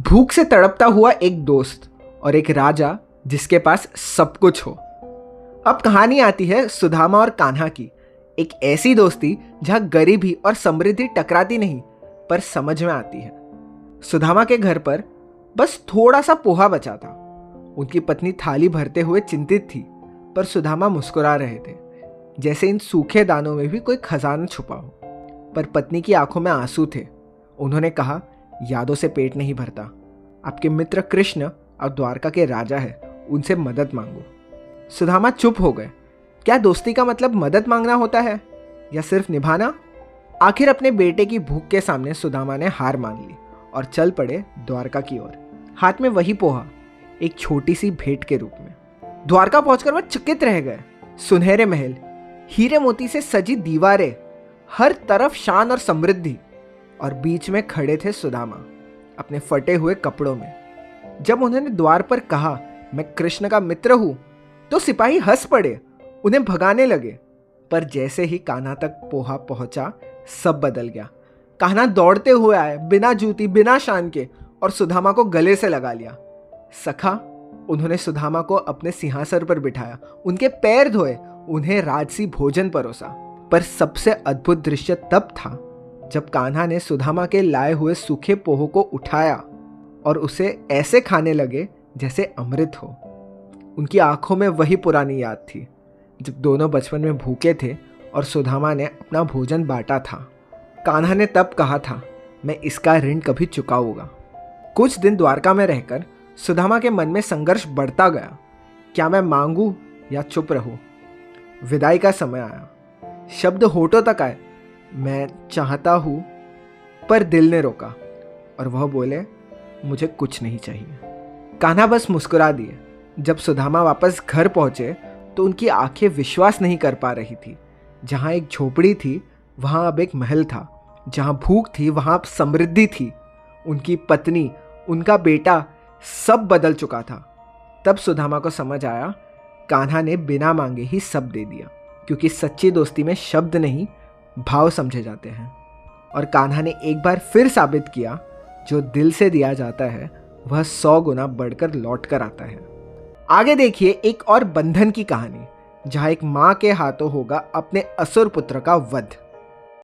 भूख से तड़पता हुआ एक दोस्त और एक राजा जिसके पास सब कुछ हो। अब कहानी आती है सुदामा और कान्हा की, एक ऐसी दोस्ती जहां गरीबी और समृद्धि टकराती नहीं पर समझ में आती है। सुदामा के घर पर बस थोड़ा सा पोहा बचा था। उनकी पत्नी थाली भरते हुए चिंतित थी, पर सुदामा मुस्कुरा रहे थे, जैसे इन सूखे दानों में भी कोई खजाना छुपा हो। पर पत्नी की आंखों में आंसू थे। उन्होंने कहा, यादों से पेट नहीं भरता। आपके मित्र कृष्ण और द्वारका के राजा है, उनसे मदद मांगो। सुदामा चुप हो गए। क्या दोस्ती का मतलब मदद मांगना होता है या सिर्फ निभाना? आखिर अपने बेटे की भूख के सामने सुदामा ने हार मान ली और चल पड़े द्वारका की ओर, हाथ में वही पोहा, एक छोटी सी भेंट के रूप में। द्वारका पहुंचकर वह चकित रह गए। सुनहरे महल, हीरे मोती से सजी दीवारें, हर तरफ शान और समृद्धि, और बीच में खड़े थे सुदामा अपने फटे हुए कपड़ों में। जब उन्होंने द्वार पर कहा, मैं कृष्ण का मित्र हूं, तो सिपाही हंस पड़े, उन्हें भगाने लगे। पर जैसे ही कान्हा तक पोहा पहुंचा, सब बदल गया। कान्हा दौड़ते हुए आए, बिना जूती बिना शान के, और सुदामा को गले से लगा लिया। सखा, उन्होंने सुदामा को अपने सिंहासन पर बिठाया, उनके पैर धोए, उन्हें राजसी भोजन परोसा। पर सबसे अद्भुत दृश्य तब था जब कान्हा ने सुदामा के लाए हुए सूखे पोहों को उठाया और उसे ऐसे खाने लगे जैसे अमृत हो। उनकी आंखों में वही पुरानी याद थी जब दोनों बचपन में भूखे थे और सुदामा ने अपना भोजन बांटा था। कान्हा ने तब कहा था, मैं इसका ऋण कभी चुकाऊंगा। कुछ दिन द्वारका में रहकर सुदामा के मन में संघर्ष बढ़ता गया। क्या मैं मांगू या चुप रहूं? विदाई का समय आया। शब्द होठों तक आए, मैं चाहता हूं, पर दिल ने रोका और वह बोले, मुझे कुछ नहीं चाहिए। कान्हा बस मुस्कुरा दिए। जब सुदामा वापस घर पहुंचे तो उनकी आंखें विश्वास नहीं कर पा रही थी। जहां एक झोपड़ी थी, वहां अब एक महल था। जहां भूख थी, वहां अब समृद्धि थी। उनकी पत्नी, उनका बेटा, सब बदल चुका था। तब सुदामा को समझ आया, कान्हा ने बिना मांगे ही सब दे दिया, क्योंकि सच्ची दोस्ती में शब्द नहीं, भाव समझे जाते हैं। और कान्हा ने एक बार फिर साबित किया, जो दिल से दिया जाता है वह 100 गुना बढ़कर लौट कर आता है। आगे देखिए एक और बंधन की कहानी, जहां एक मां के हाथों होगा अपने असुर पुत्र का वध।